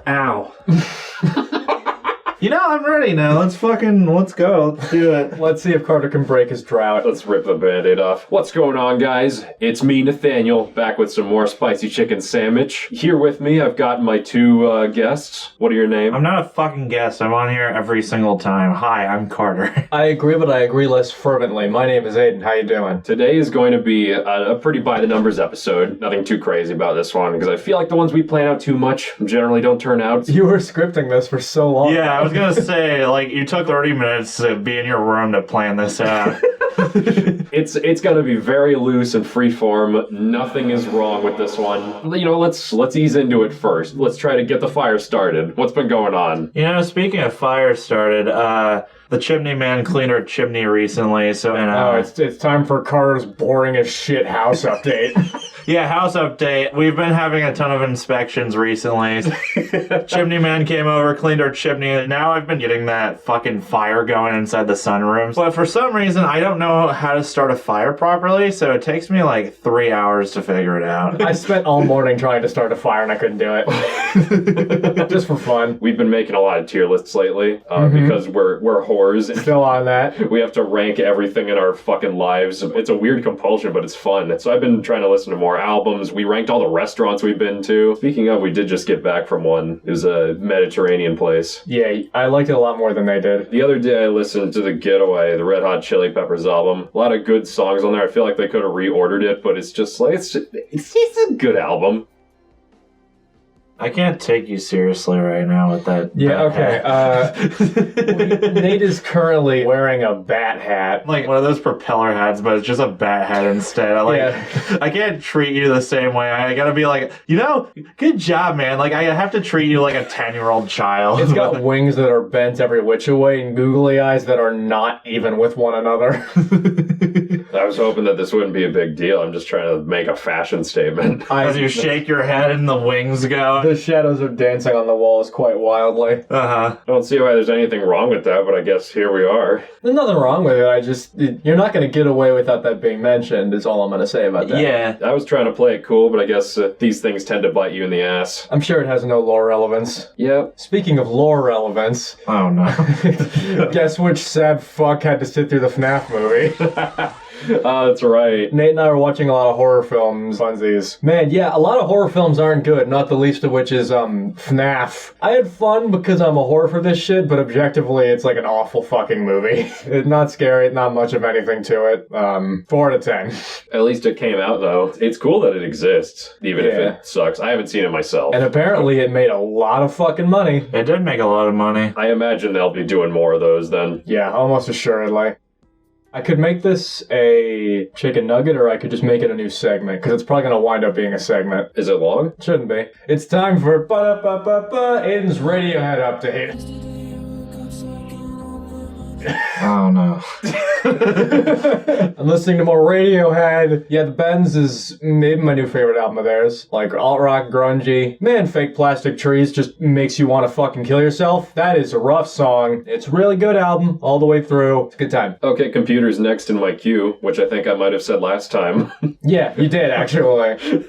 Ow. You know, I'm ready now. Let's go. Let's do it. Let's see if Carter can break his drought. Let's rip the Band-Aid off. What's going on, guys? It's me, Nathaniel, back with some more spicy chicken Sammich. Here with me, I've got my two guests. What are your names? I'm not a fucking guest. I'm on here every single time. Hi, I'm Carter. I agree, but I agree less fervently. My name is Aidan. How you doing? Today is going to be a pretty by-the-numbers episode. Nothing too crazy about this one, because I feel like the ones we plan out too much generally don't turn out. You were scripting this for so long. Yeah, I was gonna say, like, you took 30 minutes to be in your room to plan this out. It's gonna be very loose and freeform. Nothing is wrong with this one. You know, let's ease into it first. Let's try to get the fire started. What's been going on? You know, speaking of fire started, the chimney man cleaned our chimney recently, so... it's time for Carter's boring as shit house update. Yeah, house update. We've been having a ton of inspections recently. Chimney man came over, cleaned our chimney. Now I've been getting that fucking fire going inside the sunrooms. But for some reason, I don't know how to start a fire properly, so it takes me like 3 hours to figure it out. I spent all morning trying to start a fire and I couldn't do it. Just for fun. We've been making a lot of tier lists lately because we're whores. Still on that. We have to rank everything in our fucking lives. It's a weird compulsion, but it's fun. So I've been trying to listen to more albums. We ranked all the restaurants we've been to. Speaking of, we did just get back from one. It was a Mediterranean place. Yeah, I liked it a lot more than they did. The other day I listened to The Getaway, the Red Hot Chili Peppers album. A lot of good songs on there. I feel like they could have reordered it, but it's just like, it's a good album. I can't take you seriously right now with that. Yeah, okay. Nate is currently wearing a bat hat. Like one of those propeller hats, but it's just a bat hat instead. I can't treat you the same way. I gotta be like, you know, good job, man. Like, I have to treat you like a 10-year-old child. It's got wings that are bent every which way and googly eyes that are not even with one another. I was hoping that this wouldn't be a big deal. I'm just trying to make a fashion statement. As you shake your head and the wings go. The shadows are dancing on the walls quite wildly. I don't see why there's anything wrong with that, but I guess here we are. There's nothing wrong with it. You're not going to get away without that being mentioned, is all I'm going to say about that. Yeah. I was trying to play it cool, but I guess these things tend to bite you in the ass. I'm sure it has no lore relevance. Yep. Speaking of lore relevance. Oh, no. Guess which sad fuck had to sit through the FNAF movie? Oh, that's right. Nate and I were watching a lot of horror films, funsies. Man, yeah, a lot of horror films aren't good, not the least of which is, FNAF. I had fun because I'm a whore for this shit, but objectively, it's like an awful fucking movie. It's not scary, not much of anything to it. 4 out of 10. At least it came out, though. It's cool that it exists, even if it sucks. I haven't seen it myself. And apparently it made a lot of fucking money. It did make a lot of money. I imagine they'll be doing more of those then. Yeah, almost assuredly. I could make this a chicken nugget, or I could just make it a new segment, because it's probably going to wind up being a segment. Is it long? It shouldn't be. It's time for Aidan's Radiohead update. Oh, no. I'm listening to more Radiohead. Yeah, The Bends is maybe my new favorite album of theirs. Like, alt-rock, grungy. Man, Fake Plastic Trees just makes you want to fucking kill yourself. That is a rough song. It's a really good album all the way through. It's a good time. Okay, computer's next in my queue, which I think I might have said last time. Yeah, you did, actually.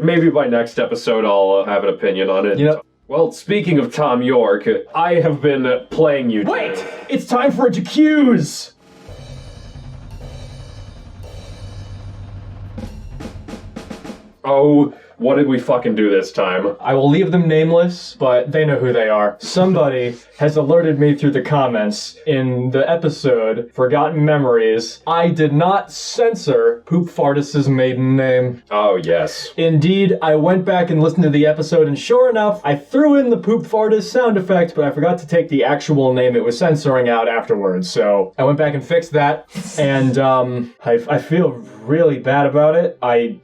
Maybe by next episode I'll have an opinion on it. You know... Well, speaking of Tom York, I have been playing you. Wait! It's time for it to cues! Oh, what did we fucking do this time? I will leave them nameless, but they know who they are. Somebody has alerted me through the comments in the episode Forgotten Memories. I did not censor Poop Fartus's maiden name. Oh, yes. Indeed, I went back and listened to the episode, and sure enough, I threw in the Poop Fartus sound effect, but I forgot to take the actual name it was censoring out afterwards. So I went back and fixed that, and I feel really bad about it. I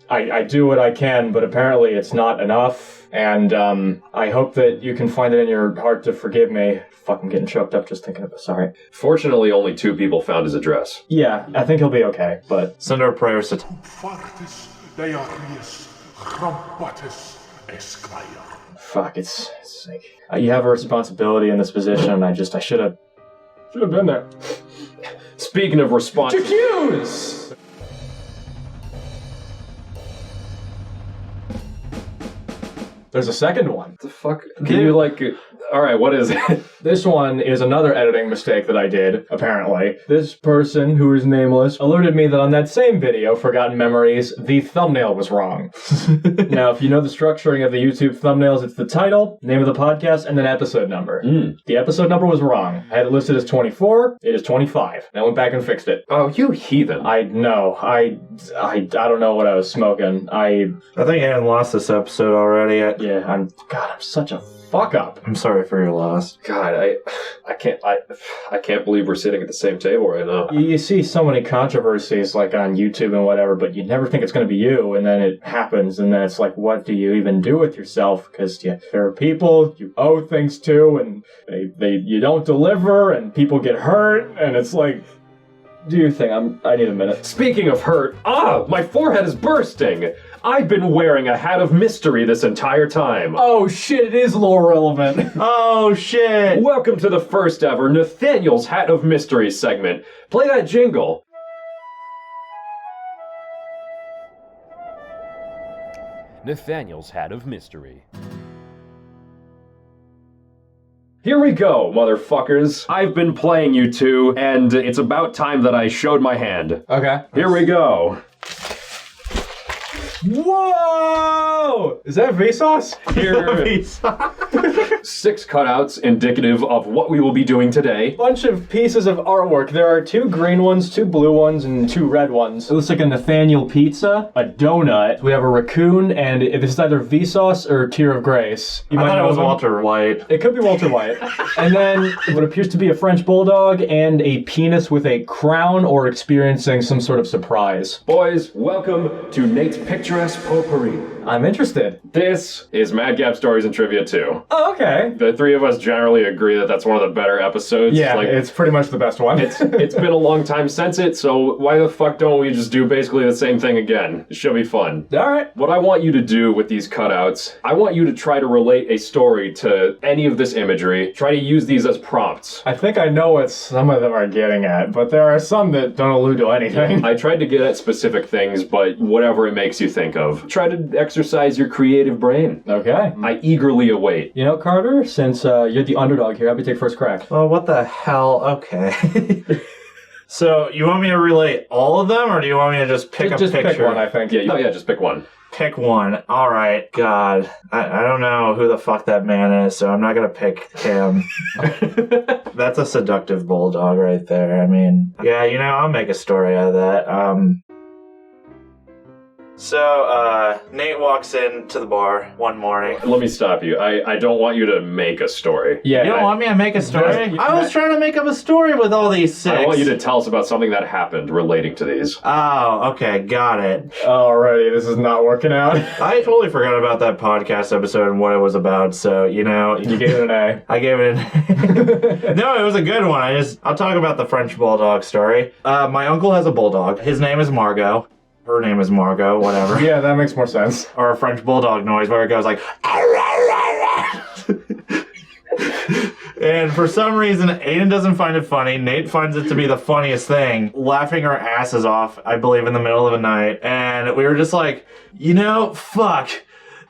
do what I can, but apparently it's not enough, and I hope that you can find it in your heart to forgive me. Fucking getting choked up just thinking of it, sorry. Fortunately, only 2 people found his address. Yeah, I think he'll be okay, but... Send our prayers to... Fuck, it's like... You have a responsibility in this position, and I should have been there. Speaking of responsibility... Cues! There's a second one. What the fuck? Can you like... All right, what is it? This one is another editing mistake that I did, apparently. This person, who is nameless, alerted me that on that same video, Forgotten Memories, the thumbnail was wrong. Now, if you know the structuring of the YouTube thumbnails, it's the title, name of the podcast, and then episode number. The episode number was wrong. I had it listed as 24. It is 25. And I went back and fixed it. Oh, you heathen. I know. I don't know what I was smoking. I think Aidan lost this episode already. I'm such a fuck up. I'm sorry for your loss. God, I can't believe we're sitting at the same table right now. You see so many controversies like on YouTube and whatever, but you never think it's going to be you, and then it happens, and then it's like, what do you even do with yourself? Because there are people you owe things to, and you don't deliver, and people get hurt, and it's like, do your thing. I need a minute. Speaking of hurt, my forehead is bursting. I've been wearing a hat of mystery this entire time. Oh shit, it is lore relevant. Oh shit. Welcome to the first ever Nathaniel's Hat of Mystery segment. Play that jingle. Nathaniel's Hat of Mystery. Here we go, motherfuckers. I've been playing you two, and it's about time that I showed my hand. Okay. Here we go. Whoa! Is that Vsauce? Here, 6 cutouts indicative of what we will be doing today. Bunch of pieces of artwork. There are 2 green ones, 2 blue ones, and 2 red ones. It looks like a Nathaniel pizza, a donut. We have a raccoon, and this is either Vsauce or TearofGrace. I thought it was Walter White. It could be Walter White. And then what appears to be a French bulldog and a penis with a crown or experiencing some sort of surprise. Boys, welcome to Nate's Picturesque Potpourri. I'm interested. This is Mad Gap Stories and Trivia 2. Oh, okay. The 3 of us generally agree that that's one of the better episodes. Yeah, it's pretty much the best one. It's been a long time since it, so why the fuck don't we just do basically the same thing again? It should be fun. All right. What I want you to do with these cutouts, I want you to try to relate a story to any of this imagery. Try to use these as prompts. I think I know what some of them are getting at, but there are some that don't allude to anything. I tried to get at specific things, but whatever it makes you think of. Try to exercise your creative brain. Okay. I eagerly await. You know, Carter, since you're the underdog here, happy to take first crack. Oh, what the hell? Okay. So, you want me to relate all of them, or do you want me to just pick a Just picture? pick one, I think. Yeah, just pick one. Pick one. All right. God, I don't know who the fuck that man is, so I'm not gonna pick him. That's a seductive bulldog right there. I mean, yeah, I'll make a story out of that. So, Nate walks into the bar one morning. Let me stop you. I don't want you to make a story. Yeah. You don't want me to make a story? Yeah. I was trying to make up a story with all these 6. I want you to tell us about something that happened relating to these. Oh, okay, got it. Alrighty, this is not working out. I totally forgot about that podcast episode and what it was about, so, You gave it an A. I gave it an No, it was a good one. I'll talk about the French bulldog story. My uncle has a bulldog. His name is Margot. Her name is Margot, whatever. Yeah, that makes more sense. Or a French bulldog noise where it goes like... And for some reason, Aidan doesn't find it funny. Nate finds it to be the funniest thing. Laughing our asses off, I believe, in the middle of the night. And we were just like, fuck.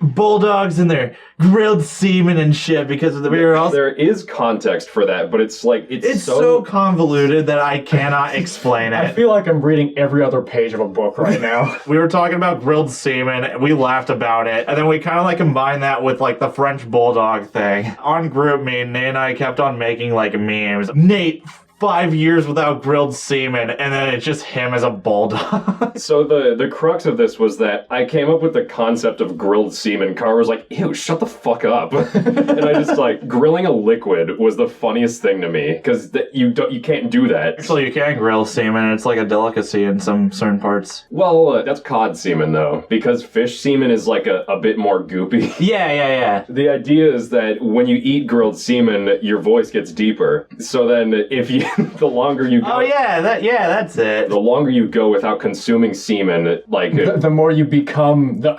Bulldogs and their grilled semen and shit, because we were all... There is context for that, but it's like... It's so convoluted that I cannot explain it. I feel like I'm reading every other page of a book right now. We were talking about grilled semen, we laughed about it, and then we kind of combined that with the French bulldog thing. On GroupMe, Nate and I kept on making memes. Nate, 5 years without grilled semen, and then it's just him as a bulldog. So the crux of this was that I came up with the concept of grilled semen. Carr was like, ew, shut the fuck up. And I just grilling a liquid was the funniest thing to me, because you can't do that. Actually, you can grill semen, it's like a delicacy in some certain parts. Well, that's cod semen though, because fish semen is a bit more goopy. Yeah. The idea is that when you eat grilled semen, your voice gets deeper. So then if you the longer you go... Oh, yeah, that's it. The longer you go without consuming semen, the more you become the...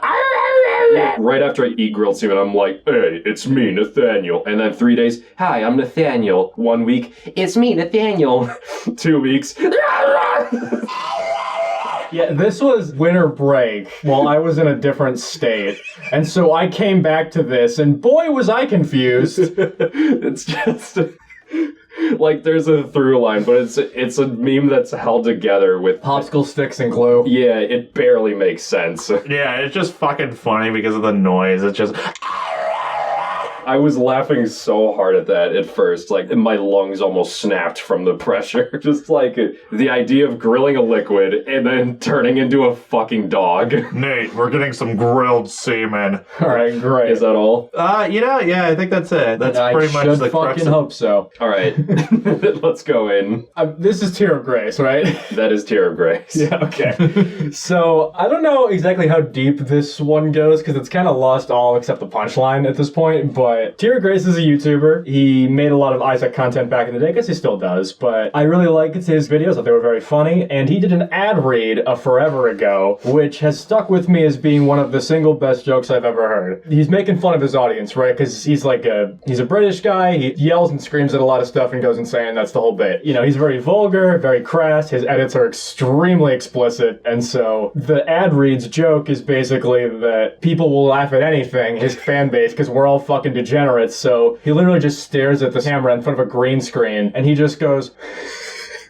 Right after I eat grilled semen, I'm like, hey, it's me, Nathaniel. And then 3 days, hi, I'm Nathaniel. 1 week, it's me, Nathaniel. 2 weeks, Yeah, this was winter break while I was in a different state. And so I came back to this, and boy, was I confused. It's just... Like, there's a through line, but it's a meme that's held together with... Popsicle sticks and glue. Yeah, it barely makes sense. Yeah, it's just fucking funny because of the noise. It's just... I was laughing so hard at that at first, like my lungs almost snapped from the pressure. Just like the idea of grilling a liquid and then turning into a fucking dog. Nate, we're getting some grilled semen. All right, great. Is that all? Yeah, I think that's it. That's pretty much the crux fucking of... hope so. All right, let's go in. This is TearofGrace, right? That is TearofGrace. Yeah, okay. So, I don't know exactly how deep this one goes, because it's kind of lost all except the punchline at this point, but TearofGrace is a YouTuber. He made a lot of Isaac content back in the day. I guess he still does, but I really liked his videos. I thought they were very funny, and he did an ad read forever ago, which has stuck with me as being one of the single best jokes I've ever heard. He's making fun of his audience, right? Because he's a British guy. He yells and screams at a lot of stuff and goes insane. That's the whole bit. You know, he's very vulgar, very crass. His edits are extremely explicit, and so the ad read's joke is basically that people will laugh at anything, his fan base, because we're all fucking degenerates. So he literally just stares at the camera in front of a green screen, and he just goes...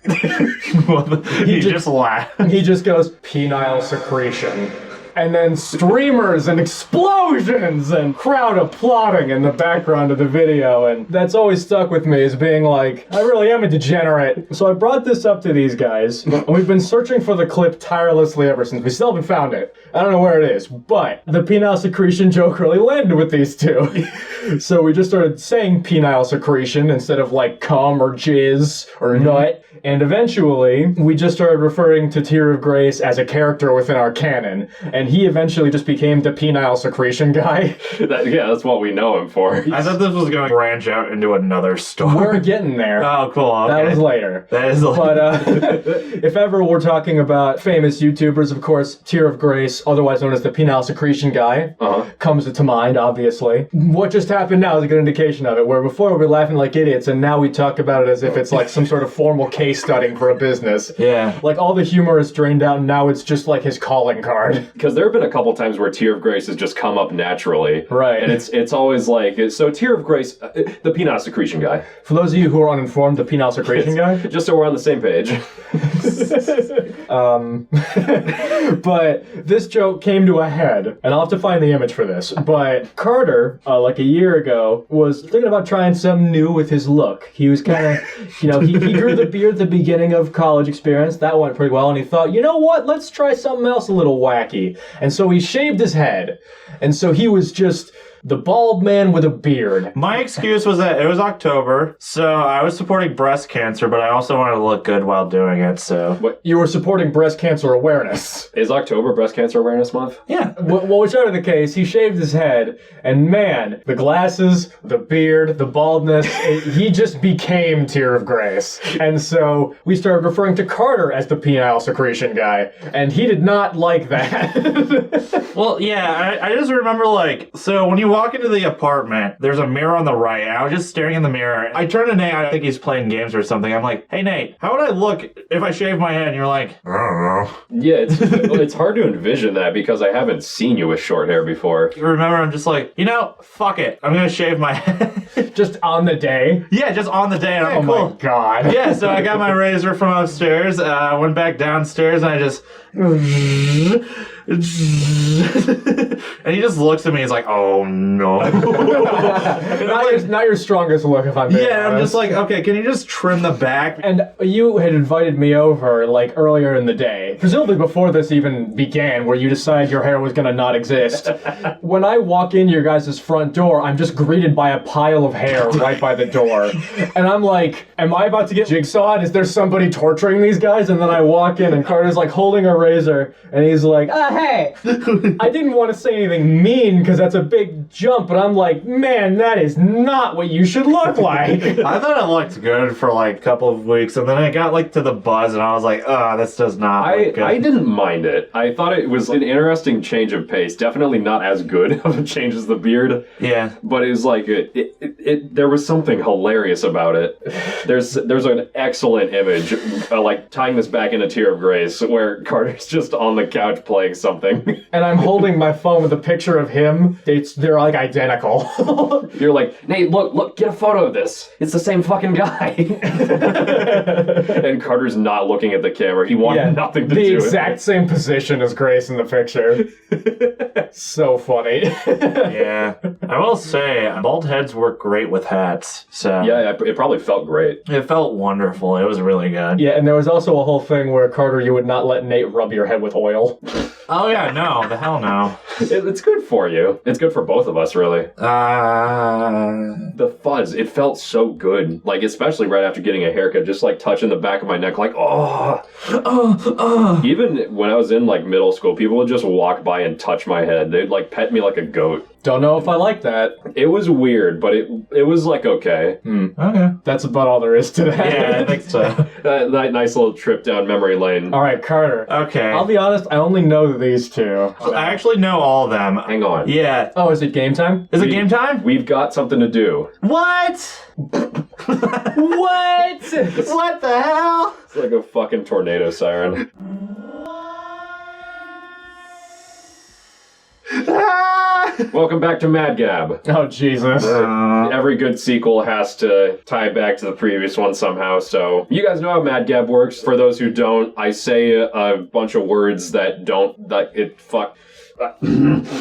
he just laughed. He just goes, penile secretion. And then streamers and explosions and crowd applauding in the background of the video. And that's always stuck with me as being like, I really am a degenerate. So I brought this up to these guys, and we've been searching for the clip tirelessly ever since. We still haven't found it. I don't know where it is, but the penile secretion joke really landed with these two. So we just started saying penile secretion instead of like cum or jizz or nut. And eventually, we just started referring to TearofGrace as a character within our canon. And he eventually just became the penile secretion guy. That's what we know him for. I thought this was going to branch out into another story. We're getting there. Oh, cool. Okay. That was later. That is later. But if ever we're talking about famous YouTubers, of course, TearofGrace, otherwise known as the penile secretion guy, comes to mind, obviously. What just happened now is a good indication of it, where before we were laughing like idiots, and now we talk about it as if it's like some sort of formal case studying for a business. Yeah. Like all the humor is drained out, and now it's just like his calling card. Because there have been a couple times where TearofGrace has just come up naturally. Right. And it's always like, so TearofGrace, the penile secretion guy. For those of you who are uninformed, the penile secretion guy? Just so we're on the same page. But this joke came to a head, and I'll have to find the image for this. But Carter, like a year ago, was thinking about trying something new with his look. He was kind of, he grew the beard at the beginning of college experience. That went pretty well, and he thought, you know what? Let's try something else a little wacky. And so he shaved his head. And so he was just the bald man with a beard. My excuse was that it was October, so I was supporting breast cancer, but I also wanted to look good while doing it, so... What? You were supporting breast cancer awareness. Is October Breast Cancer Awareness Month? Yeah. Well, whichever the case, he shaved his head, and man, the glasses, the beard, the baldness, he just became TearofGrace. And so we started referring to Carter as the penile secretion guy, and he did not like that. Well, yeah, I just remember, like, so when you walk into the apartment, there's a mirror on the right, and I was just staring in the mirror. I turned to Nate, I think he's playing games or something. I'm like, hey, Nate, how would I look if I shave my head? And you're like, I don't know. Yeah, it's hard to envision that because I haven't seen you with short hair before. Remember, I'm just like, fuck it. I'm going to shave my head. Just on the day? Yeah, just on the day. And I'm Oh like, cool. my god. Yeah, so I got my razor from upstairs, went back downstairs, and I just... and he just looks at me, he's like, oh no. Not your strongest look, if I'm being Yeah, I'm honest. just like, okay, can you just trim the back? And you had invited me over, like, earlier in the day, presumably before this even began, where you decided your hair was gonna not exist. When I walk in your guys' front door, I'm just greeted by a pile of hair right by the door. And I'm like, am I about to get jigsawed? Is there somebody torturing these guys? And then I walk in, and Carter's, like, holding a razor, and he's like, hey! I didn't want to say anything mean because that's a big jump, but I'm like, man, that is not what you should look like. I thought it looked good for like a couple of weeks, and then I got like to the buzz, and I was like, oh, this does not look good. I didn't mind it. I thought it was an interesting change of pace. Definitely not as good of a change as the beard. Yeah. But it was like, there was something hilarious about it. There's an excellent image, like tying this back into TearofGrace, where Carter's just on the couch playing something. And I'm holding my phone with a picture of him. They're like identical. You're like, Nate, look, get a photo of this. It's the same fucking guy. And Carter's not looking at the camera. He wanted nothing to do with it. The exact same position as Grace in the picture. So funny. Yeah. I will say, bald heads work great with hats. So Yeah, it probably felt great. it felt wonderful. It was really good. Yeah, and there was also a whole thing where, Carter, you would not let Nate rub your head with oil. Oh yeah, no, the hell no. It's good for you. It's good for both of us, really. The fuzz, it felt so good. Like, especially right after getting a haircut, just like touching the back of my neck, like, Even when I was in like middle school, people would just walk by and touch my head. They'd like pet me like a goat. Don't know if I like that. It was weird, but it was like okay. Okay. That's about all there is to that. Yeah, I think so. That nice little trip down memory lane. All right, Carter. Okay. I'll be honest, I only know these two. I actually know all of them. Hang on. Yeah. Oh, is it game time? Is it game time? We've got something to do. What? What? What the hell? It's like a fucking tornado siren. Welcome back to Mad Gab. Oh, Jesus. Every good sequel has to tie back to the previous one somehow, so you guys know how Mad Gab works. For those who don't, I say a bunch of words that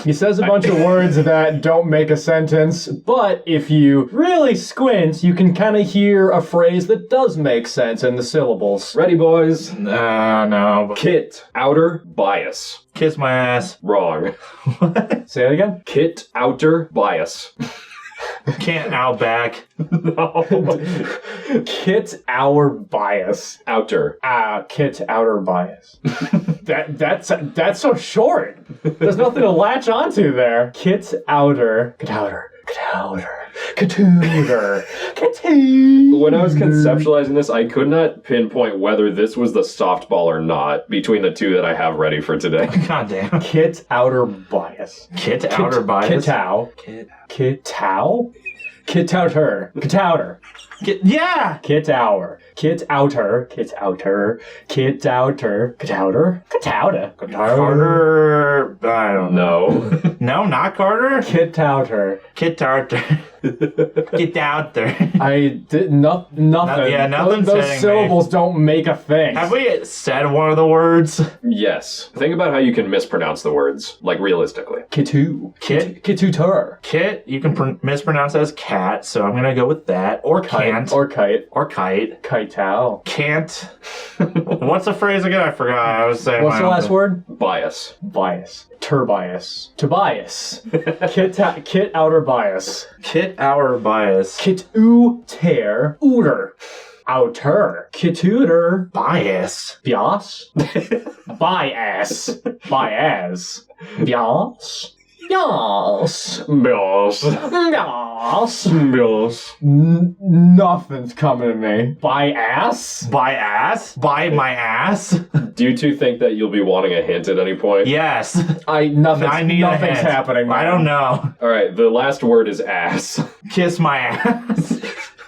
He says a bunch of words that don't make a sentence, but if you really squint, you can kind of hear a phrase that does make sense in the syllables. Ready, boys? No. Kit, outer, bias. Kiss my ass. Wrong. Say it again. Kit, outer, bias. Can't out back. No. Kit our bias. Outer. Kit outer bias. That's so short. There's nothing to latch onto there. Kit outer. Kit outer. Kit outer. Katutor. Katutor. When I was conceptualizing this, I could not pinpoint whether this was the softball or not between the two that I have ready for today. God damn. Kit outer bias. Kit outer bias. Kitau. Kit. Kitau? Kitouter. Kitouter. Yeah! Kit hour. Kit outer. Kit outer. Kit outer. Kitouter. Kitouter. Carter. I don't know. No. No, not Carter. Kit outer. Kit Carter. Get out there. I did nothing. Yeah, nothing's Those hitting me. syllables don't make a thing. Have we said one of the words? Yes. Think about how you can mispronounce the words, like realistically. Kitu. Kit. Kitutur. Kit, you can mispronounce as cat, so I'm gonna go with that. Or can't. Or kite. Or kite. Kitao. Can't. What's the phrase again? I forgot. I was saying. What's the last word? Bias. Bias. Turbias. Tobias. Kit outer bias. Kit our bias. Kit tear. Ooter. Outer. Kitutor. Bias. Bias. Bias. Bias. Bias. Yas. Bias. Yas. Bias. Nothing's coming to me. By ass? By ass? By my ass? Do you two think that you'll be wanting a hint at any point? Yes. Nothing's I need a hint. happening. I don't know. All right, the last word is ass. Kiss my ass.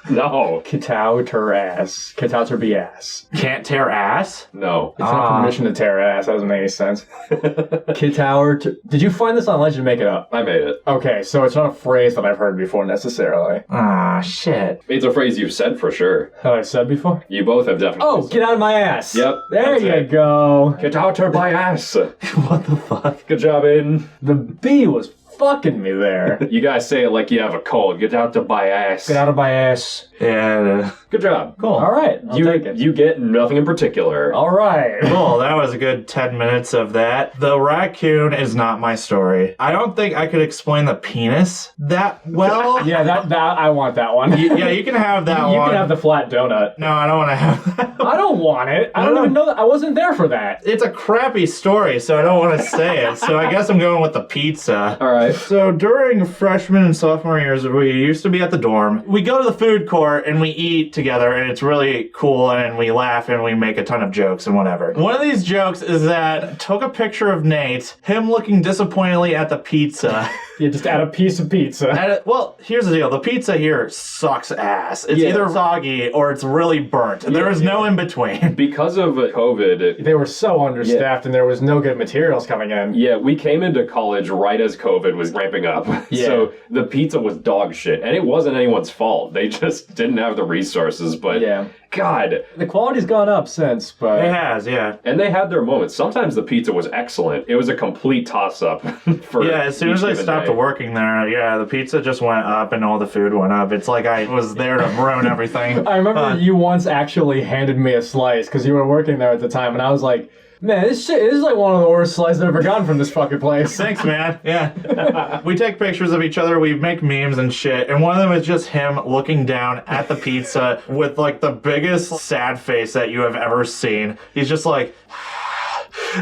No. Kitouter ass. Kitouter be ass. Can't tear ass? No. It's not permission to tear ass. That doesn't make any sense. Kitouter. Did you find this on Legend? Make it up. I made it. Okay, so it's not a phrase that I've heard before necessarily. Ah, shit. It's a phrase you've said for sure. Have I said before? You both have definitely Oh, said. get out of my ass. Yep, There that's you it. go. Get out her by ass. What the fuck? Good job, Aiden. The B was fucking me there. You guys say it like you have a cold. Get out to my ass. Get out of my ass. Yeah. Good job. Cool. All right, I'll take it. You get nothing in particular. All right. Cool, that was a good 10 minutes of that. The raccoon is not my story. I don't think I could explain the penis that well. Yeah, that I want that one. Yeah, you can have that one. You can have the flat donut. No, I don't want to have that. I don't want it. I don't even know that. I wasn't there for that. It's a crappy story, so I don't want to say it. So I guess I'm going with the pizza. All right. So during freshman and sophomore years, we used to be at the dorm. We go to the food court and we eat together, and it's really cool, and we laugh and we make a ton of jokes and whatever. One of these jokes is that took a picture of Nate, him looking disappointedly at the pizza. You just add a piece of pizza. Well, here's the deal. The pizza here sucks ass. It's either soggy or it's really burnt. There is no in between. Because of COVID, They were so understaffed and there was no good materials coming in. yeah, we came into college right as COVID was ramping up. Yeah. So the pizza was dog shit. And it wasn't anyone's fault. They just didn't have the resources. But Yeah. God. The quality's gone up since, but... It has, yeah. And they had their moments. Sometimes the pizza was excellent. It was a complete toss-up for Yeah, as soon as I stopped working there, yeah, the pizza just went up and all the food went up. It's like I was there to ruin everything. I remember you once actually handed me a slice because you were working there at the time, and I was like, man, this is like one of the worst slices I've ever gotten from this fucking place. Thanks, man. Yeah. We take pictures of each other, we make memes and shit, and one of them is just him looking down at the pizza with like the biggest sad face that you have ever seen. He's just like...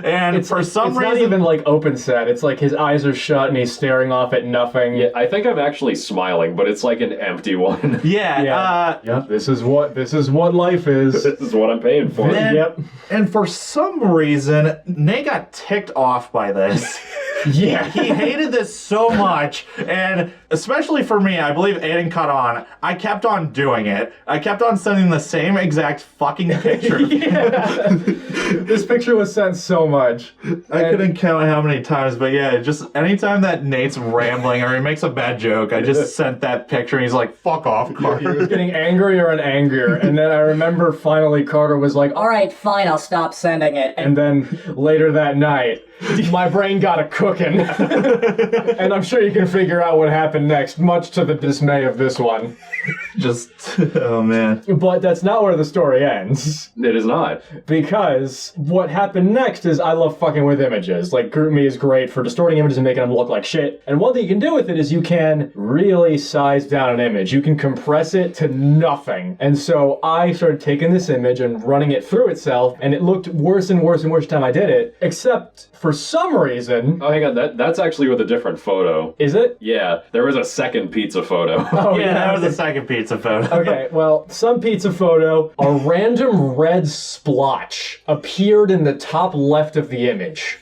And for some reason... It's not even like open set. It's like his eyes are shut and he's staring off at nothing. Yeah, I think I'm actually smiling, but it's like an empty one. Yeah. Yeah, this is what life is. This is what I'm paying for. And, Yep. and for some reason, Nate got ticked off by this. Yeah. He hated this so much, and especially for me, I believe Aidan caught on. I kept on doing it. I kept on sending the same exact fucking picture. Yeah. This picture was sent so much. I couldn't count how many times, but yeah, just anytime that Nate's rambling or he makes a bad joke, I just sent that picture, and he's like, fuck off, He Carter. was getting angrier and angrier, and then I remember finally Carter was like, All right, fine, I'll stop sending it. and then later that night, my brain got a cooking. And I'm sure you can figure out what happened next, much to the dismay of this one. Just, oh man. But that's not where the story ends. It is not. Because what happened next is I love fucking with images. Like, GroupMe is great for distorting images and making them look like shit. And one thing you can do with it is you can really size down an image. You can compress it to nothing. And so I started taking this image and running it through itself, and it looked worse and worse and worse each time I did it. Except, for some reason... Oh, hang on. That's actually with a different photo. Is it? Yeah, there was a second pizza photo. Oh, Yeah, that was the second pizza photo. Okay, well, some pizza photo, a random red splotch appeared in the top left of the image.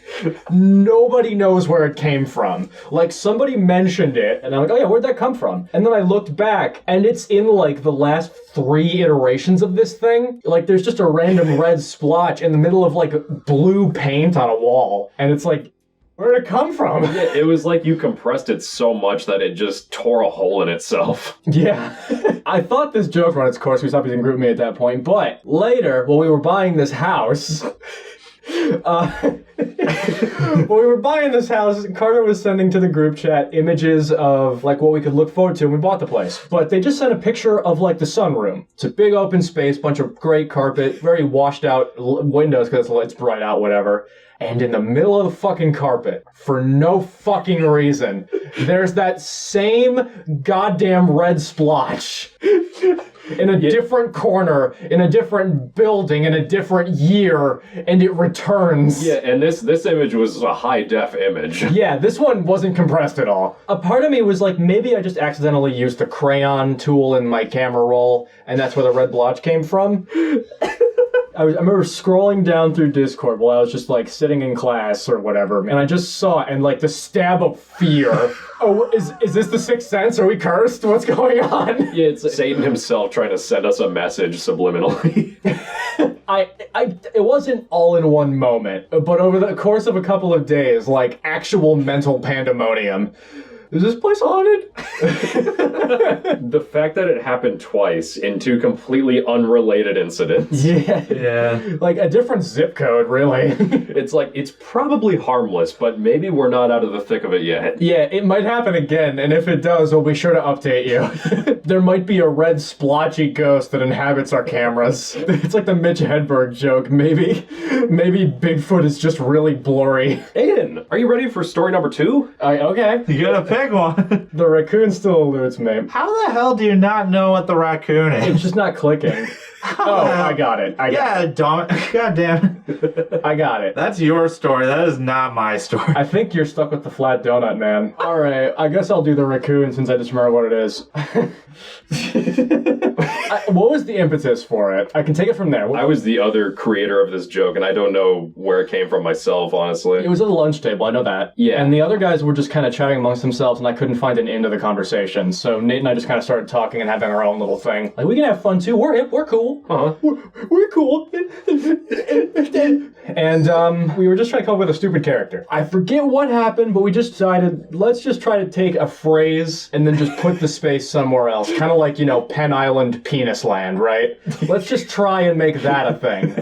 Nobody knows where it came from. Like, somebody mentioned it, and I'm like, oh yeah, where'd that come from? And then I looked back, and it's in, like, the last 3 iterations of this thing. Like, there's just a random red splotch in the middle of, like, blue paint on a wall. And it's like, where'd it come from? It was like you compressed it so much that it just tore a hole in itself. Yeah. I thought this joke ran its course. We stopped using GroupMe at that point. But later, when we were buying this house... when we were buying this house, Carter was sending to the group chat images of like what we could look forward to when we bought the place. But they just sent a picture of like the sunroom. It's a big open space, bunch of great carpet, very washed out windows because it's bright out, whatever. And in the middle of the fucking carpet, for no fucking reason, there's that same goddamn red splotch. In a different corner, in a different building, in a different year, and it returns. Yeah, and this image was a high-def image. Yeah, this one wasn't compressed at all. A part of me was like, maybe I just accidentally used the crayon tool in my camera roll, and that's where the red blotch came from. I remember scrolling down through Discord while I was just like sitting in class or whatever, and I just saw it, and like the stab of fear. Oh, is this the Sixth Sense? Are we cursed? What's going on? Yeah, it's Satan himself trying to send us a message subliminally. It wasn't all in one moment, but over the course of a couple of days, like actual mental pandemonium. is this place haunted? The fact that it happened twice in two completely unrelated incidents. Yeah. Like a different zip code, really. It's like, it's probably harmless, but maybe we're not out of the thick of it yet. Yeah, it might happen again, and if it does, we'll be sure to update you. There might be a red splotchy ghost that inhabits our cameras. It's like the Mitch Hedberg joke. Maybe Bigfoot is just really blurry. Aidan, are you ready for story number 2? Okay. You gotta pick one. The raccoon still eludes me. How the hell do you not know what the raccoon It's is? just not clicking. Oh, I got it. Yeah, dumb. God damn it. I got it. That's your story. That is not my story. I think you're stuck with the flat donut, man. Alright, I guess I'll do the raccoon since I just remember what it is. What was the impetus for it? I can take it from there. I was the other creator of this joke, and I don't know where it came from myself, honestly. It was at the lunch table, I know that. Yeah. And the other guys were just kind of chatting amongst themselves, and I couldn't find an end to the conversation. So Nate and I just kind of started talking and having our own little thing. Like, we can have fun too. We're hip. We're cool. Uh-huh. We're cool. And we were just trying to come up with a stupid character. I forget what happened, but we just decided, let's just try to take a phrase and then just put the space somewhere else. Kind of like, Penn Island Penis Land, right? Let's just try and make that a thing.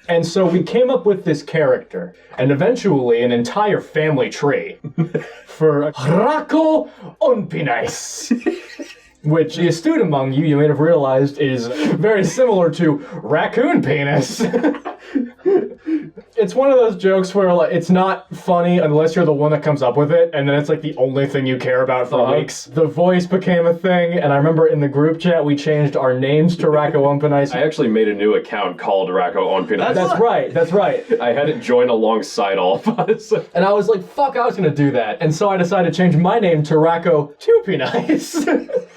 And so we came up with this character, and eventually an entire family tree for Rako Onpinais. Which the astute among you may have realized is very similar to raccoon penis. It's one of those jokes where like, it's not funny unless you're the one that comes up with it, and then it's like the only thing you care about for weeks. The voice became a thing, and I remember in the group chat we changed our names to Rako Onpinais. I actually made a new account called Rako Onpinais. That's right. I had it join alongside all of us. And I was like, fuck, I was gonna do that. And so I decided to change my name to Rako Tupinais.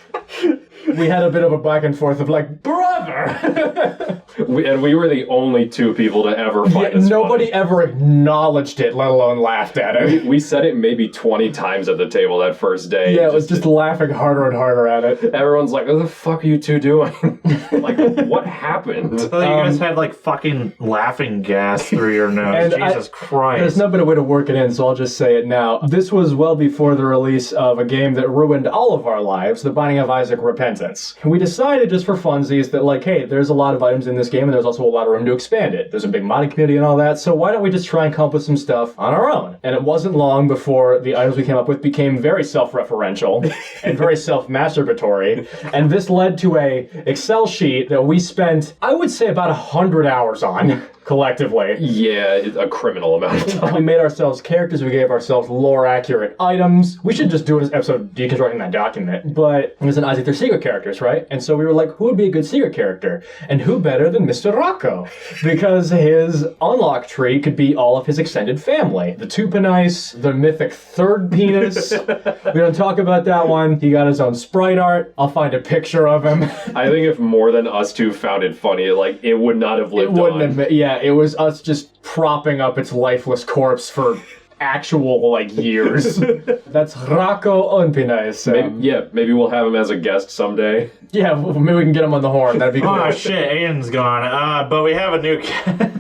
We had a bit of a back and forth of like, brother! we were the only two people to ever find this Nobody funny. ever acknowledged it, let alone laughed at it. We said it maybe 20 times at the table that first day. Yeah, it was just laughing harder and harder at it. Everyone's like, what the fuck are you two doing? Like, what happened? I thought you guys had like fucking laughing gas through your nose. And Jesus Christ. There's no better way to work it in, so I'll just say it now. This was well before the release of a game that ruined all of our lives, The Binding of Isaac Repentance. We decided just for funsies that like, hey, there's a lot of items in this game and there's also a lot of room to expand it. There's a big modding community and all that, so why don't we just try and come up with some stuff on our own? And it wasn't long before the items we came up with became very self-referential and very self-masturbatory, and this led to a Excel sheet that we spent, I would say, about 100 hours on. Collectively. Yeah, a criminal amount of time. We made ourselves characters, we gave ourselves lore-accurate items. We should just do an episode deconstructing that document. But it was an Isaac, they're secret characters, right? And so we were like, who would be a good secret character? And who better than Mr. Rocco? Because his unlock tree could be all of his extended family. The Tupinais, the mythic third penis. We don't talk about that one. He got his own sprite art. I'll find a picture of him. I think if more than us two found it funny, like, it would not have lived on. It was us just propping up its lifeless corpse for actual, like, years. That's Rako Onpinais. Maybe we'll have him as a guest someday. Yeah, well, maybe we can get him on the horn. That'd be cool. Oh shit, Aidan's gone. But we have a new cat.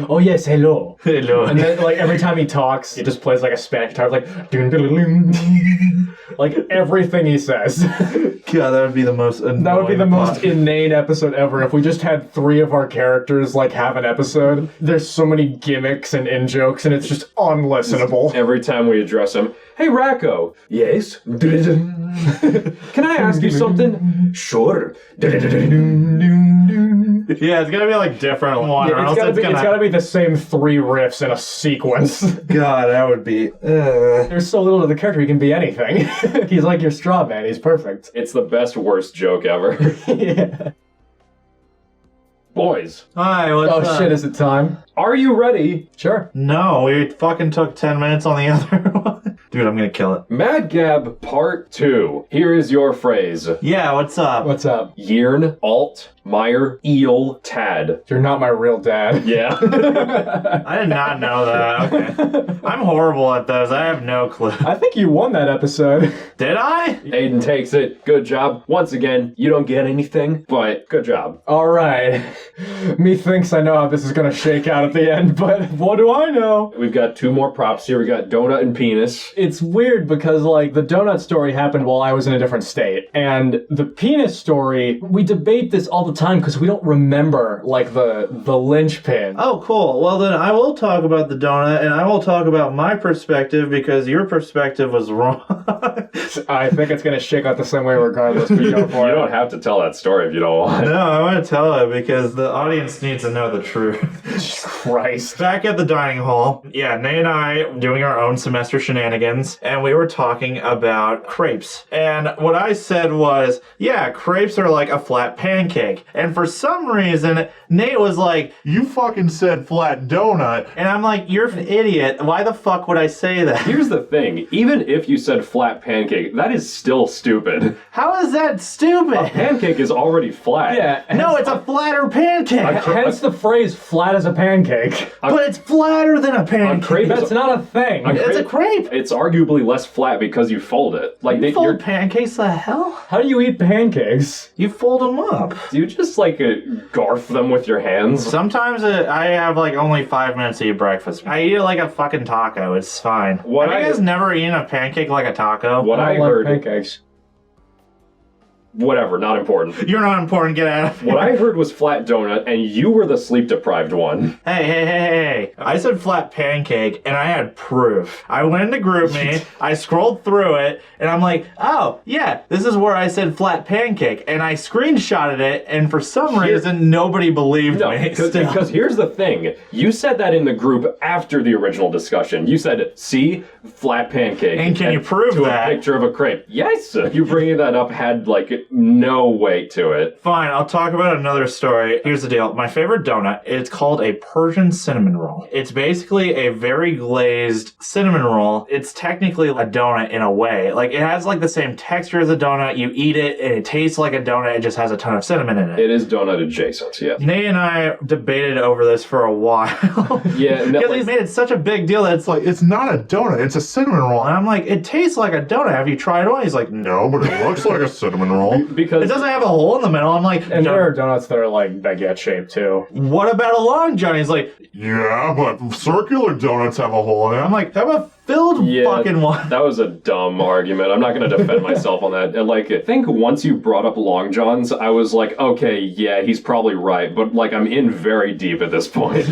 Oh yes, hello. Hello. And then, like, every time he talks, he just plays, like, a Spanish guitar, like, dun, dun, dun, dun. Like, everything he says. God, that would be the most annoying That would be the most podcast. inane episode ever if we just had 3 of our characters, like, have an episode. There's so many gimmicks and in-jokes, and it's just unlistenable. Every time we address him, hey, Racco. Yes? Can I ask you something? Sure. Yeah, it's gonna be like different one, or Yeah, else it's gotta be the same 3 riffs in a sequence. God, that would be. There's so little to the character, he can be anything. He's like your straw man, he's perfect. It's the best, worst joke ever. Yeah. Boys, Hi, what's Oh up? shit, is it time? are you ready? Sure. No, we fucking took 10 minutes on the other one. Dude, I'm gonna kill it. Mad Gab Part 2. Here is your phrase. Yeah, what's up? What's up? Yearn, Alt, Meyer, Eel, Tad. You're not my real dad. Yeah. I did not know that. Okay. I'm horrible at those. I have no clue. I think you won that episode. Did I? Aidan takes it. Good job. Once again, you don't get anything, but good job. Alright. Methinks I know how this is gonna shake out at the end, but what do I know? We've got 2 more props here. We got Donut and Penis. It's weird because, like, the donut story happened while I was in a different state. And the penis story, we debate this all the time because we don't remember, like, the linchpin. Oh, cool. Well, then I will talk about the donut, and I will talk about my perspective because your perspective was wrong. I think it's going to shake out the same way regardless, but you go for You it. don't have to tell that story if you don't want. No, I want to tell it because the audience needs to know the truth. Christ. Back at the dining hall, yeah, Nate and I doing our own semester shenanigans, and we were talking about crepes. And what I said was, yeah, crepes are like a flat pancake. And for some reason, Nate was like, you fucking said flat donut. And I'm like, you're an idiot. Why the fuck would I say that? Here's the thing. Even if you said flat pancake, that is still stupid. How is that stupid? A pancake is already flat. Yeah. No, it's a flatter pancake. Hence the phrase flat as a pancake. But it's flatter than a pancake. crepe is That's not a thing. It's a crepe. It's arguably less flat because you fold it. Like You fold pancakes, the hell? How do you eat pancakes? You fold them up. Do you just like garf them with your hands? Sometimes I have like only 5 minutes to eat breakfast. I eat it like a fucking taco. It's fine. Have you guys never eaten a pancake like a taco? What I I like heard, pancakes. whatever, not important. You're not important. Get out of here. What I heard was flat donut, and you were the sleep deprived one. Hey. I said flat pancake, and I had proof. I went into GroupMe, I scrolled through it, and I'm like, oh, yeah, this is where I said flat pancake. And I screenshotted it, and for some reason, nobody believed No, me. because here's the thing. You said that in the group after the original discussion. You said, see, flat pancake. And can you prove to that? a picture of a crepe. Yes! You bringing that up had, like, no weight to it. Fine, I'll talk about another story. Here's the deal. My favorite donut, it's called a Persian cinnamon roll. It's basically a very glazed cinnamon roll. It's technically a donut in a way. Like, it has like the same texture as a donut. You eat it and it tastes like a donut. It just has a ton of cinnamon in it. It is donut adjacent, yeah. Nate and I debated over this for a while. Yeah, no, Because he's made it such a big deal that it's like, it's not a donut, it's a cinnamon roll. And I'm like, it tastes like a donut. Have you tried one? He's like, no, but it looks like a cinnamon roll. because It doesn't have a hole in the middle. I'm like, And there are donuts that are like baguette shaped too. what about a long john? He's like, yeah, but circular donuts have a hole in it. I'm like, how about filled fucking one? that was a dumb argument. I'm not going to defend myself on that. And like, I think once you brought up Long Johns, I was like, okay, yeah, he's probably right. But like, I'm in very deep at this point.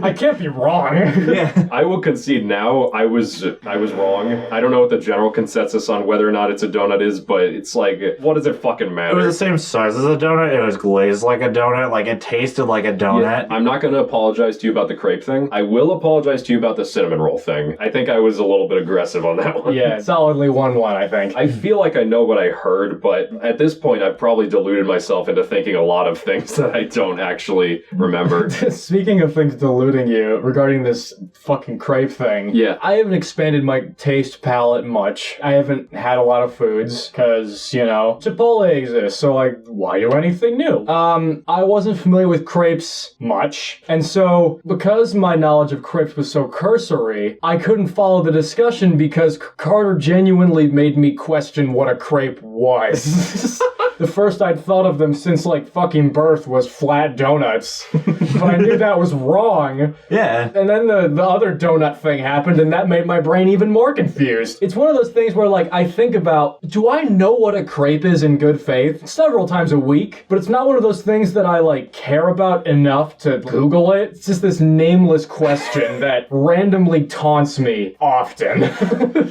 I can't be wrong. Yeah. I will concede now, I was wrong. I don't know what the general consensus on whether or not it's a donut is, but it's like, what does it fucking It matter? was the same size as a donut. It was glazed like a donut. Like, it tasted like a donut. I'm not going to apologize to you about the crepe thing. I will apologize to you about the cinnamon roll thing. I think I was a little bit aggressive on that one. Yeah, solidly 1-1, I think. I feel like I know what I heard, but at this point, I've probably deluded myself into thinking a lot of things that I don't actually remember. Speaking of things deluding you regarding this fucking crepe thing, Yeah. I haven't expanded my taste palette much. I haven't had a lot of foods because, you know, Chipotle exists, so like, why do anything new? I wasn't familiar with crepes much, and so because my knowledge of crepes was so cursory, I couldn't follow the discussion because Carter genuinely made me question what a crepe was. The first I'd thought of them since like fucking birth was flat donuts. But I knew that was wrong. Yeah. And then the other donut thing happened, and that made my brain even more confused. It's one of those things where, like, I think about, do I know what a crepe is in good faith? Several times a week, but it's not one of those things that I, like, care about enough to Google it. It's just this nameless question that randomly taunts me often.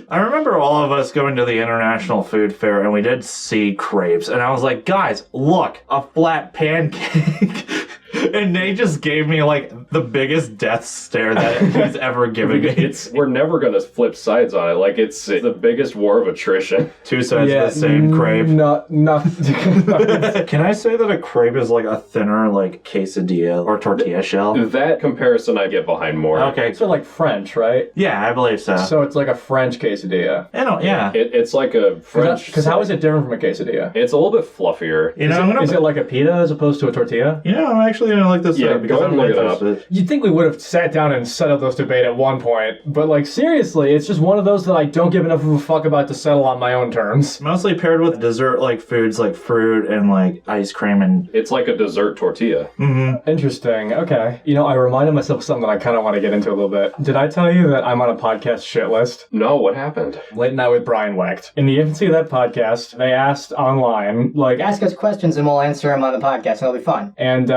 I remember all of us going to the International Food Fair and we did see crepes. And I was like, guys, look, a flat pancake. And Nate just gave me, like, the biggest death stare that he's ever given me. We're never going to flip sides on it. Like, it's the biggest war of attrition. Two sides of the same crepe. No. Can I say that a crepe is like a thinner, like, quesadilla or tortilla shell? That comparison I get behind more. Okay. It's like French, right? Yeah, I believe so. So it's like a French quesadilla. I don't, yeah. It's like a French... Because how is it different from a quesadilla? It's a little bit fluffier. You know, I'm gonna... Is it like a pita as opposed to a tortilla? You know, I'm actually actually gonna look this Yeah, up because go ahead I'm and look it up. interested. You'd think we would have sat down and settled this debate at one point, but like seriously, it's just one of those that I don't give enough of a fuck about to settle on my own terms. Mostly paired with dessert like foods like fruit and like ice cream and. It's like a dessert tortilla. Interesting. Okay. You know, I reminded myself of something that I kind of want to get into a little bit. Did I tell you that I'm on a podcast shit list? No, what happened? Late Night with Brian Wecht. In the infancy of that podcast, they asked online, like, Ask us questions and we'll answer them on the podcast, and it'll be fun. and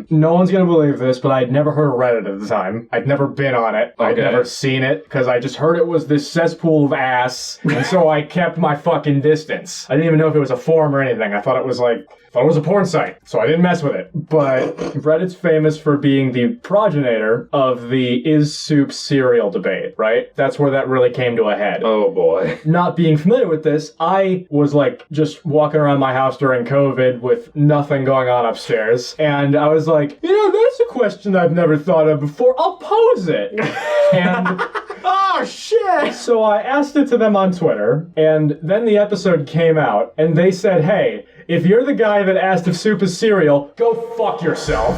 no one's gonna believe this, but I'd never heard of Reddit at the time. I'd never been on it. I'd Okay. never seen it, because I just heard it was this cesspool of ass, and so I kept my fucking distance. I didn't even know if it was a forum or anything. I thought it was a porn site, so I didn't mess with it. But Reddit's famous for being the progenitor of the is soup cereal debate, right? That's where that really came to a head. Oh boy. Not being familiar with this, I was like just walking around my house during COVID with nothing going on upstairs. And I was like, you know, that's a question I've never thought of before. I'll pose it. And Oh shit! so I asked it to them on Twitter, and then the episode came out, and they said, hey, if you're the guy that asked if soup is cereal, go fuck yourself.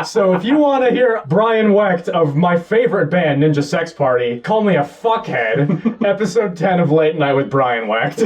So if you want to hear Brian Wecht of my favorite band, Ninja Sex Party, call me a fuckhead, episode 10 of Late Night with Brian Wecht.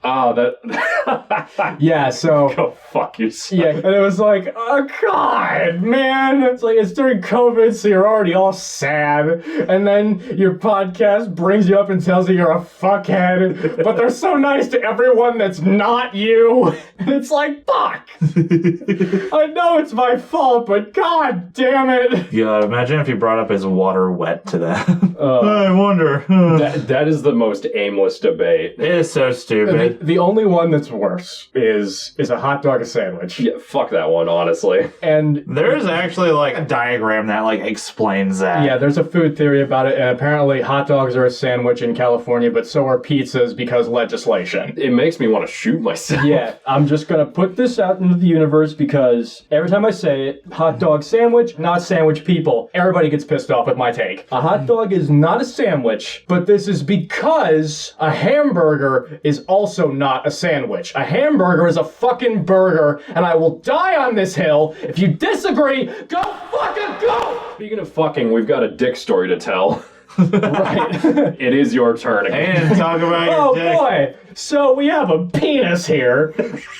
Ah, that. Yeah, so... Go fuck yourself. Yeah, and it was like, oh god, man. It's like, it's during COVID, so you're already all sad. And then your podcast brings you up and tells you you're a fuckhead. But they're so nice to everyone that's not you. And it's like, fuck. I know it's my fault, but god damn it. God, imagine if you brought up his water wet to that. Uh, I wonder. That is the most aimless debate. It is so stupid. The only one that's worse is a hot dog sandwich. Yeah, fuck that one, honestly. And There is actually like a diagram that like explains that. yeah, there's a food theory about it, and apparently hot dogs are a sandwich in California, but so are pizzas because legislation. It makes me want to shoot myself. Yeah, I'm just gonna put this out into the universe because every time I say it, hot dog sandwich, not sandwich people, everybody gets pissed off with my take. A hot dog is not a sandwich, but this is because a hamburger is also not a sandwich. A hamburger is a fucking burger, and I will die on this hill. If you disagree, go fucking go! Speaking of fucking, we've got a dick story to tell. Right. It is your turn again. And talk about your Oh dick. boy! So we have a penis here.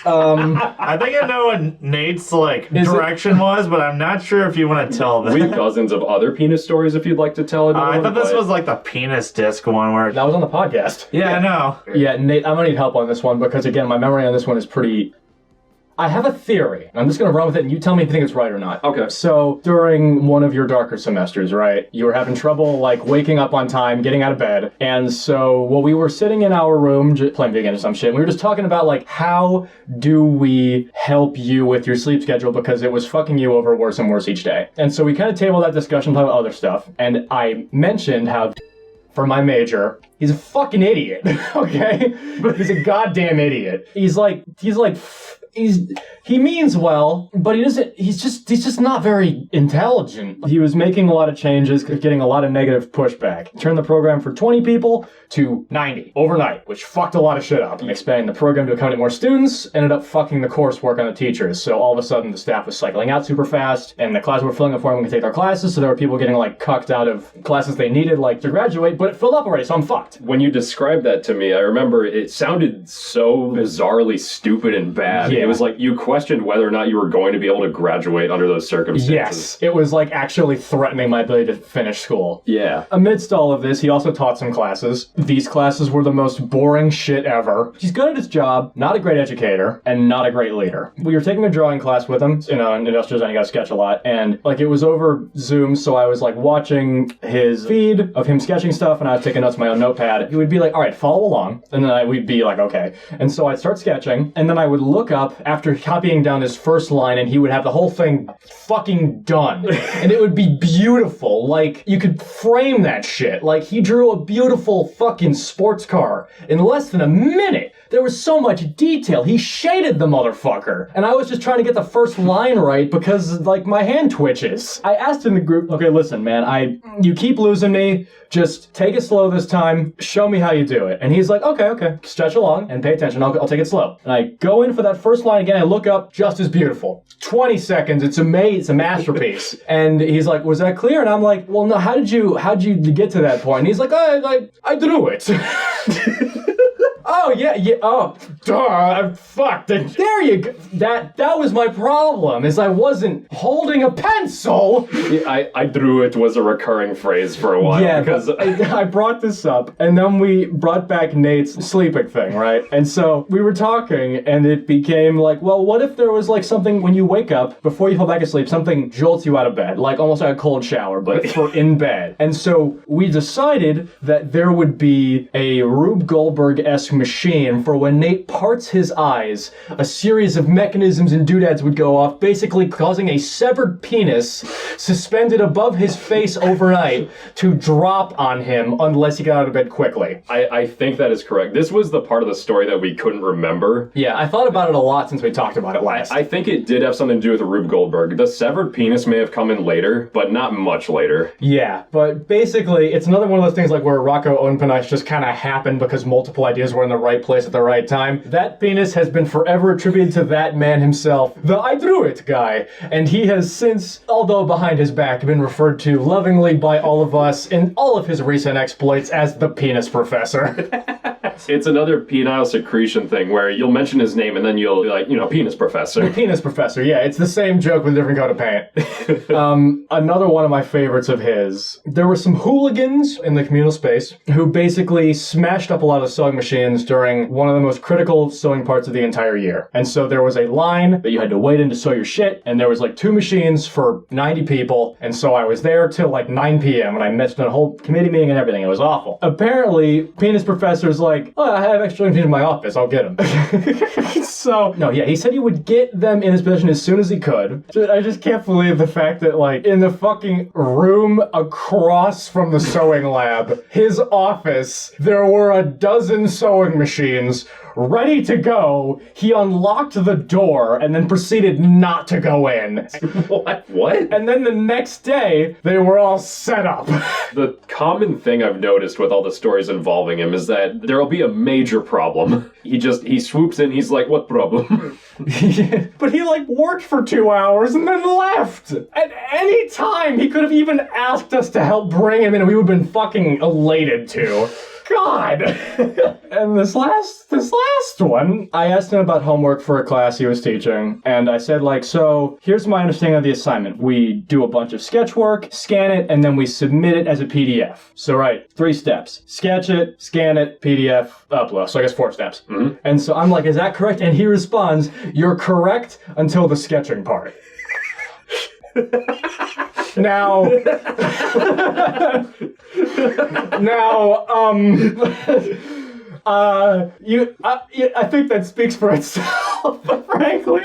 I think I know what Nate's like Is it- direction was, but I'm not sure if you want to tell that. We have dozens of other penis stories if you'd like to tell it. I thought this was like the penis disc one where. That was on the podcast. Yeah, I know. Yeah, Nate, I'm gonna need help on this one because again, my memory on this one is pretty. I have a theory. I'm just gonna run with it, and you tell me if you think it's right or not. Okay. So during one of your darker semesters, right, you were having trouble like waking up on time, getting out of bed, and so we were sitting in our room playing video games or some shit. And we were just talking about like how do we help you with your sleep schedule because it was fucking you over worse and worse each day. And so we kind of tabled that discussion, talking about other stuff, and I mentioned how. For my major, he's a fucking idiot, okay? He's a goddamn idiot. He means well, but he's just not very intelligent. He was making a lot of changes, getting a lot of negative pushback. Turned the program for 20 people to 90 overnight, which fucked a lot of shit up. Expanding the program to accommodate more students, ended up fucking the coursework on the teachers. So all of a sudden the staff was cycling out super fast, and the classes were filling up for them to take their classes, so there were people getting like cucked out of classes they needed like to graduate, but it filled up already, so I'm fucked. When you described that to me, I remember it sounded so bizarrely stupid and bad. Yeah. It was like you questioned whether or not you were going to be able to graduate under those circumstances. Yes, it was like actually threatening my ability to finish school. Yeah. Amidst all of this, he also taught some classes. These classes were the most boring shit ever. He's good at his job, not a great educator, and not a great leader. We were taking a drawing class with him, in industrial design, you gotta sketch a lot, and like it was over Zoom, so I was like watching his feed of him sketching stuff, and I was taking notes on my own notepad. He would be like, all right, follow along, and then we'd be like, okay. And so I'd start sketching, and then I would look up after copying down his first line, and he would have the whole thing fucking done. And it would be beautiful. Like, you could frame that shit. Like, he drew a beautiful fucking sports car in less than a minute. There was so much detail. He shaded the motherfucker. And I was just trying to get the first line right because, like, my hand twitches. I asked in the group, okay, listen, man, you keep losing me. Just take it slow this time. Show me how you do it. And he's like, okay. Stretch along and pay attention. I'll take it slow. And I go in for that first coastline again. I look up, just as beautiful. 20 seconds. It's amazing. It's a masterpiece. And he's like, was that clear? And I'm like, well, no, how'd you get to that point? And he's like, I drew it. Oh, yeah, oh, duh, fuck, there you go. That was my problem, is I wasn't holding a pencil. I drew it was a recurring phrase for a while. Yeah, because I brought this up, and then we brought back Nate's sleeping thing, right? And so we were talking, and it became like, well, what if there was like something when you wake up, before you fall back asleep, something jolts you out of bed, like almost like a cold shower, but for in bed. And so we decided that there would be a Rube Goldberg-esque machine for when Nate parts his eyes, a series of mechanisms and doodads would go off, basically causing a severed penis suspended above his face overnight to drop on him unless he got out of bed quickly. I think that is correct. This was the part of the story that we couldn't remember. Yeah, I thought about it a lot since we talked about it last. I think it did have something to do with Rube Goldberg. The severed penis may have come in later, but not much later. Yeah, but basically, it's another one of those things like where Rocco Onpanich just kind of happened because multiple ideas were in the right place at the right time. That penis has been forever attributed to that man himself, the I drew it guy. And he has since, although behind his back, been referred to lovingly by all of us in all of his recent exploits as the penis professor. It's another penile secretion thing where you'll mention his name and then you'll be like, penis professor. The penis professor, yeah, it's the same joke with a different coat of paint. Another one of my favorites of his, there were some hooligans in the communal space who basically smashed up a lot of sewing machines during one of the most critical sewing parts of the entire year. And so there was a line that you had to wait in to sew your shit, and there was like 2 machines for 90 people, and so I was there till like 9 p.m. and I missed a whole committee meeting and everything. It was awful. Apparently, penis professor's like, oh, I have extra machines in my office, I'll get them. So, no, yeah, he said he would get them in his possession as soon as he could. I just can't believe the fact that, like, in the fucking room across from the sewing lab, his office, there were a dozen sewing machines ready to go. He unlocked the door and then proceeded not to go in. What? And then the next day, they were all set up. The common thing I've noticed with all the stories involving him is that there'll be a major problem. He swoops in, he's like, what problem? But he, like, worked for 2 hours and then left. At any time, he could have even asked us to help bring him in and we would have been fucking elated to. God! And this last one, I asked him about homework for a class he was teaching, and I said, like, so, here's my understanding of the assignment. We do a bunch of sketch work, scan it, and then we submit it as a PDF. So, right, 3 steps. Sketch it, scan it, PDF, upload. So I guess 4 steps. Mm-hmm. And so I'm like, is that correct? And he responds, you're correct until the sketching part. Now, I think that speaks for itself, frankly.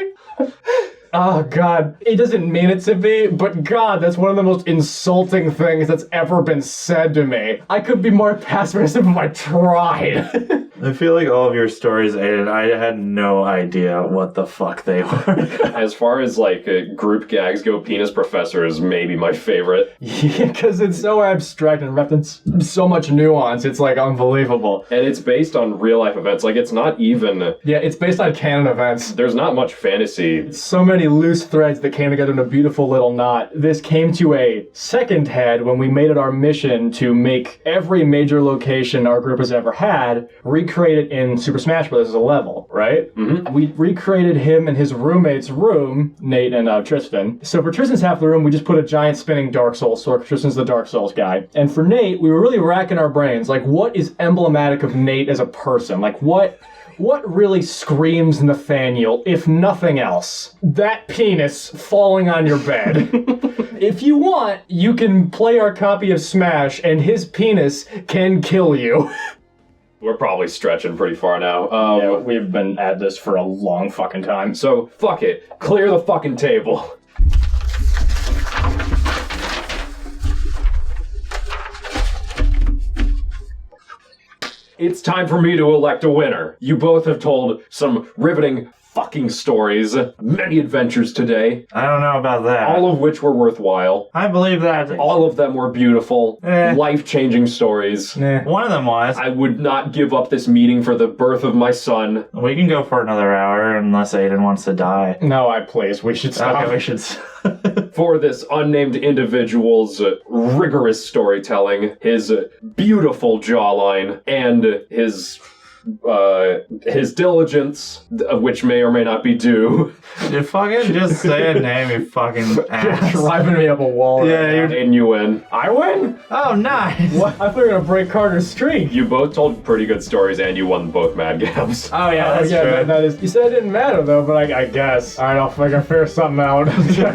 Oh, God. It doesn't mean it to be, but God, that's one of the most insulting things that's ever been said to me. I could be more passive-aggressive if I tried. I feel like all of your stories, Aidan, I had no idea what the fuck they were. As far as, like, group gags go, Penis Professor is maybe my favorite. Yeah, because it's so abstract and wrapped in so much nuance, it's, like, unbelievable. And it's based on real-life events. Like, it's not even... Yeah, it's based on canon events. There's not much fantasy. So many loose threads that came together in a beautiful little knot. This came to a second head when we made it our mission to make every major location our group has ever had recreate it in Super Smash Bros. As a level, right? Mm-hmm. We recreated him in his roommate's room, Nate and Tristan. So for Tristan's half of the room, we just put a giant spinning Dark Souls sword. Tristan's the Dark Souls guy. And for Nate, we were really racking our brains. Like, what is emblematic of Nate as a person? Like, what really screams Nathaniel, if nothing else? That penis falling on your bed. If you want, you can play our copy of Smash, and his penis can kill you. We're probably stretching pretty far now. Yeah, we've been at this for a long fucking time. So, fuck it. Clear the fucking table. It's time for me to elect a winner. You both have told some riveting fucking stories. Many adventures today, I don't know about that. all of which were worthwhile. I believe that. All of them were beautiful, life-changing stories. One of them was. I would not give up this meeting for the birth of my son. We can go for another hour unless Aidan wants to die. No, please. We should stop. Okay, we should. For this unnamed individual's rigorous storytelling, his beautiful jawline, and his diligence, which may or may not be due. You fucking just say a name, you fucking ass. You're driving me up a wall. Yeah, right you're. now. And you win. I win? Oh, nice. What? I thought you were gonna break Carter's streak. You both told pretty good stories, and you won both Mad Gaps. Oh, yeah, that's true. That is. You said it didn't matter though, but I guess. All right, I'll fucking figure something out.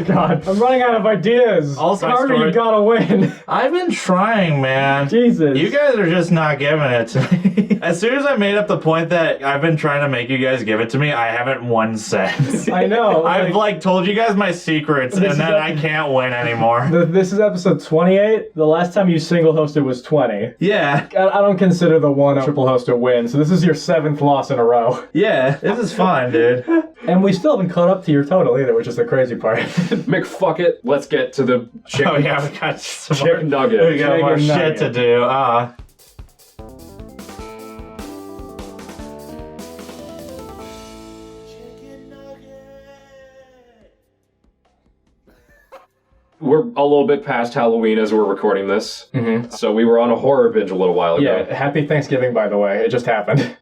God, I'm running out of ideas. Also, Carter, story- you gotta win. I've been trying, man. Jesus. You guys are just not giving it to me. As soon as I made up the point that I've been trying to make you guys give it to me, I haven't won since. I know. I've told you guys my secrets, and then I can't win anymore. This is episode 28. The last time you single hosted was 20. Yeah, I don't consider the one a triple host a win, so this is your 7th loss in a row. yeah, this is fun, dude. And we still haven't caught up to your total either, which is the crazy part. McFuck it. Let's get to the chicken, Oh yeah, we got some more, chicken nugget. we got more Chicken shit to nugget. do. We're a little bit past Halloween as we're recording this. Mm-hmm. So we were on a horror binge a little while Yeah, ago. happy Thanksgiving, by the way. It just happened.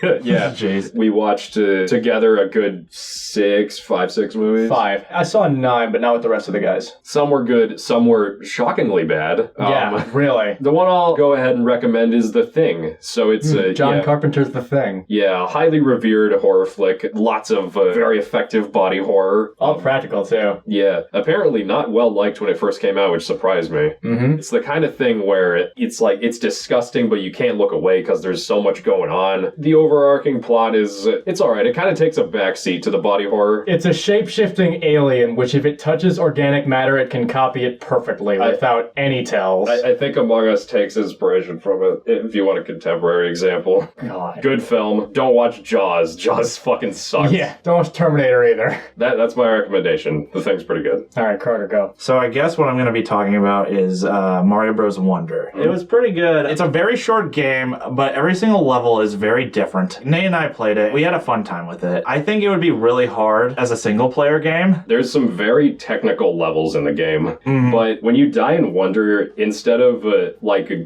Yeah. Jeez. We watched together a good 5, 6 movies. 5. I saw 9, but not with the rest of the guys. Some were good, some were shockingly bad. Yeah, really. The one I'll go ahead and recommend is The Thing. So it's John Carpenter's The Thing. Yeah, highly revered horror flick. Lots of very effective body horror. All practical, too. Yeah, apparently not well liked when it first came out, which surprised me. Mm-hmm. It's the kind of thing where it's disgusting, but you can't look away because there's so much going on. The overarching plot is, it's alright. It kind of takes a backseat to the body horror. It's a shape-shifting alien, which if it touches organic matter, it can copy it perfectly without any tells. I think Among Us takes inspiration from it, if you want a contemporary example. God. Good film. Don't watch Jaws. Jaws fucking sucks. Yeah, don't watch Terminator either. That's my recommendation. The Thing's pretty good. All right, Carter, go. So I guess what I'm going to be talking about is Mario Bros. Wonder. It was pretty good. It's a very short game, but every single level is very different. Nate and I played it. We had a fun time with it. I think it would be really hard as a single-player game. There's some very technical levels in the game, Mhm. but when you die in Wonder, instead of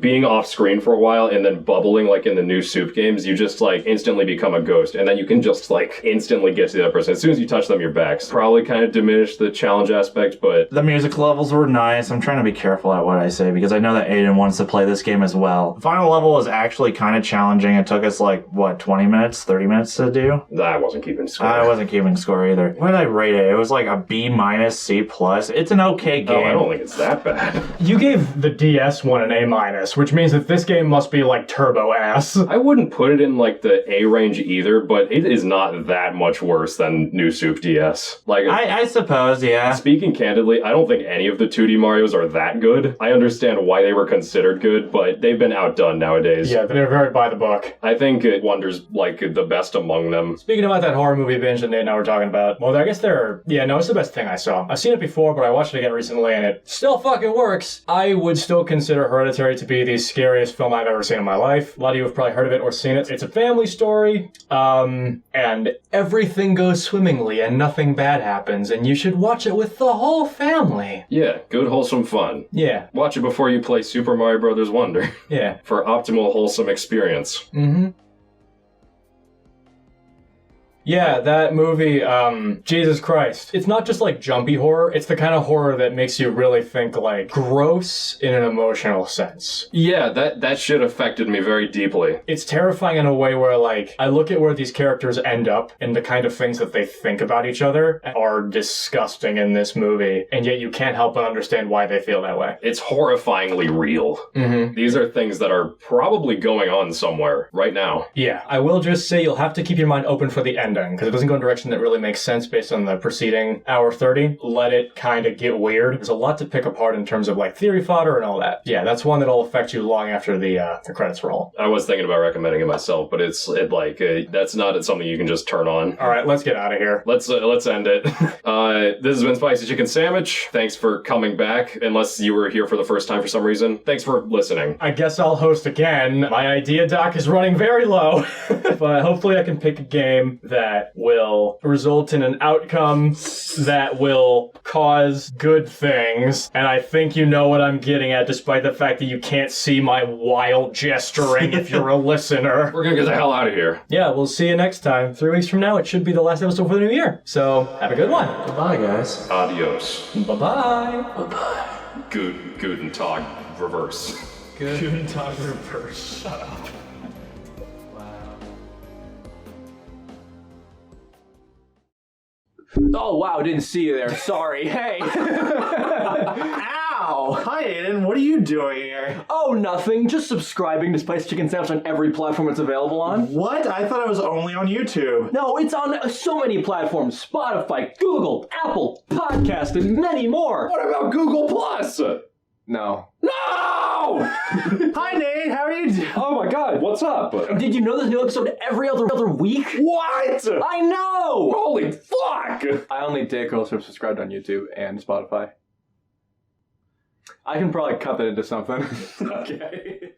being off screen for a while and then bubbling like in the new Soup games, you just instantly become a ghost, and then you can just instantly get to the other person. As soon as you touch them, you're back. So probably kind of diminish the challenge aspect, but The music levels were nice. I'm trying to be careful at what I say because I know that Aidan wants to play this game as well. The final level was actually kind of challenging. It took us 20 minutes, 30 minutes to do. I wasn't keeping score. I wasn't keeping score either. What did I rate it? It was like a B minus, C plus. It's an okay game. Oh, I don't think it's that bad. You gave the DS one an A minus, which means that this game must be turbo ass. I wouldn't put it in the A range either, but it is not that much worse than New Soup DS. I suppose, yeah. Speaking candidly, I don't think any of the 2D Marios are that good. I understand why they were considered good, but they've been outdone nowadays. Yeah, they're very by the book. I think Wonder's the best among them. Speaking about that horror movie binge that Nate and I were talking about, well, I guess it's the best thing I saw. I've seen it before, but I watched it again recently, and it still fucking works. I would still consider Hereditary to be the scariest film I've ever seen in my life. A lot of you have probably heard of it or seen it. It's a family story, and everything goes swimmingly, and nothing bad happens, and you should watch it with the whole family. Yeah, good wholesome fun. Yeah, Watch it before you play Super Mario Bros. Wonder yeah. for optimal wholesome experience. Mm-hmm. Yeah, that movie, Jesus Christ. It's not just jumpy horror, it's the kind of horror that makes you really think gross in an emotional sense. Yeah, that shit affected me very deeply. It's terrifying in a way where I look at where these characters end up and the kind of things that they think about each other are disgusting in this movie, and yet you can't help but understand why they feel that way. It's horrifyingly real. Mm-hmm. These are things that are probably going on somewhere right now. Yeah, I will just say you'll have to keep your mind open for the ending. ending, because it doesn't go in a direction that really makes sense based on the preceding hour 30. Let it kind of get weird. There's a lot to pick apart in terms of like theory fodder and all that. Yeah, that's one that'll affect you long after the credits roll. I was thinking about recommending it myself, but that's not something you can just turn on. All right, let's get out of here. Let's end it. This has been Spicy Chicken Sammich. Thanks for coming back, unless you were here for the first time for some reason. Thanks for listening. I guess I'll host again. My idea doc is running very low, but hopefully I can pick a game that will result in an outcome that will cause good things. And I think you know what I'm getting at, despite the fact that you can't see my wild gesturing if you're a listener. We're gonna get the hell out of here. Yeah, we'll see you next time. 3 weeks from now, it should be the last episode for the new year. So, have a good one. Goodbye, guys. Adios. Bye-bye. Guten Tag, reverse. Guten Tag reverse. Shut up. Oh, wow, didn't see you there. Sorry. Hey. Ow! Hi, Aidan. What are you doing here? Oh, nothing. Just subscribing to Spicy Chicken Sandwich on every platform it's available on. What? I thought it was only on YouTube. No, it's on so many platforms. Spotify, Google, Apple, Podcast, and many more. What about Google Plus? No. No! Hi, Nate. How are you doing? Oh my God, what's up? Did you know there's a new episode every other week? What? I know! Holy fuck! I only did also subscribed on YouTube and Spotify. I can probably cut that into something. Okay.